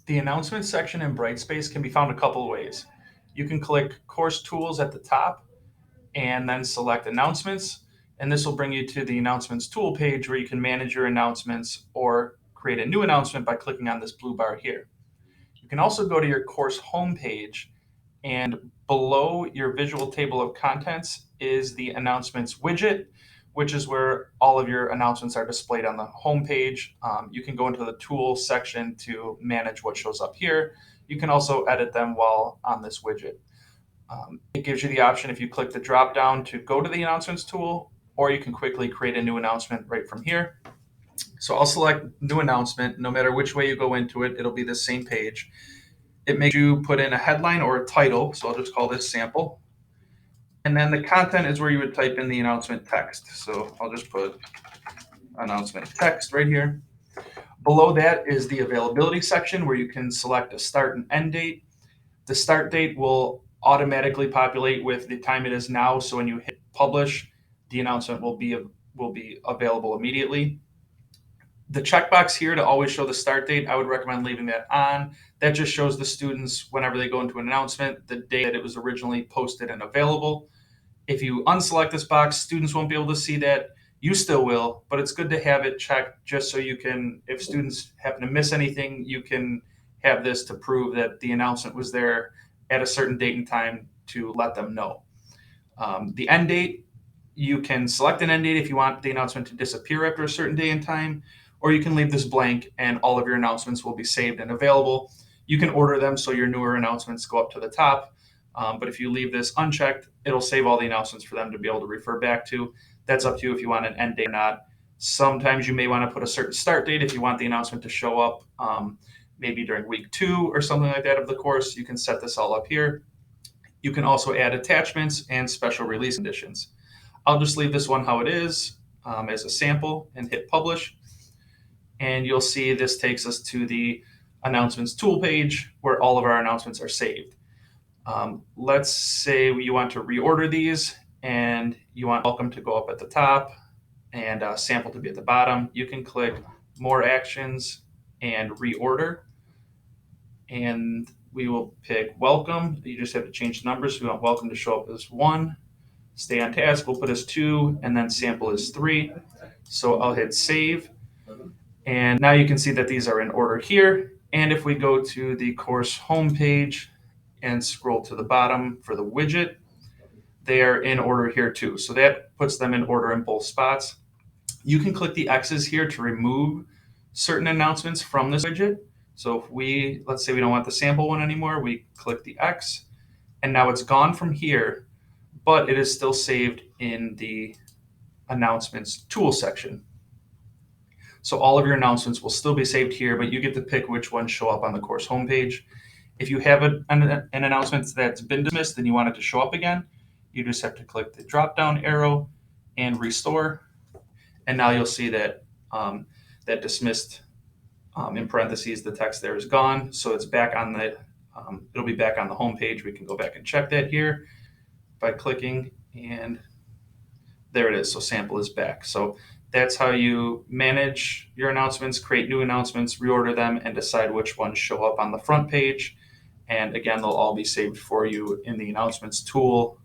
The announcements section in Brightspace can be found a couple of ways. You can click Course Tools at the top and then select Announcements, and this will bring you to the Announcements tool page where you can manage your announcements or create a new announcement by clicking on this blue bar here. You can also go to your course homepage, and below your visual table of contents is the announcements widget, which is where all of your announcements are displayed on the homepage. You can go into the tools section to manage what shows up here. You can also edit them while on this widget. It gives you the option, if you click the drop down, to go to the announcements tool, or you can quickly create a new announcement right from here. So I'll select new announcement. No matter which way you go into it, it'll be the same page. It makes you put in a headline or a title, so I'll just call this sample. And then the content is where you would type in the announcement text. So I'll just put announcement text right here. Below that is the availability section where you can select a start and end date. The start date will automatically populate with the time it is now. So when you hit publish, the announcement will be available immediately. The checkbox here to always show the start date, I would recommend leaving that on. That just shows the students, whenever they go into an announcement, the day that it was originally posted and available. If you unselect this box, students won't be able to see that. You still will, but it's good to have it checked just so you can, if students happen to miss anything, you can have this to prove that the announcement was there at a certain date and time to let them know. The end date, you can select an end date if you want the announcement to disappear after a certain day and time, or you can leave this blank and all of your announcements will be saved and available. You can order them so your newer announcements go up to the top. But if you leave this unchecked, it'll save all the announcements for them to be able to refer back to. That's up to you if you want an end date or not. Sometimes you may want to put a certain start date if you want the announcement to show up maybe during week 2 or something like that of the course. You can set this all up here. You can also add attachments and special release conditions. I'll just leave this one how it is as a sample and hit publish. And you'll see this takes us to the announcements tool page where all of our announcements are saved. Let's say you want to reorder these and you want welcome to go up at the top and sample to be at the bottom. You can click more actions and reorder, and we will pick welcome. You just have to change the numbers. We want welcome to show up as 1, stay on task, we'll put as 2, and then sample as 3. So I'll hit save. And now you can see that these are in order here. And if we go to the course homepage and scroll to the bottom for the widget, they are in order here too. So that puts them in order in both spots. You can click the X's here to remove certain announcements from this widget. So if let's say we don't want the sample one anymore, we click the X, and now it's gone from here, but it is still saved in the announcements tool section. So all of your announcements will still be saved here, but you get to pick which ones show up on the course homepage. If you have an announcement that's been dismissed and you want it to show up again, you just have to click the drop-down arrow and restore. And now you'll see that that dismissed, in parentheses, the text there is gone. So it's back on it'll be back on the homepage. We can go back and check that here by clicking, and there it is. So sample is back. So that's how you manage your announcements, create new announcements, reorder them, and decide which ones show up on the front page. And again, they'll all be saved for you in the announcements tool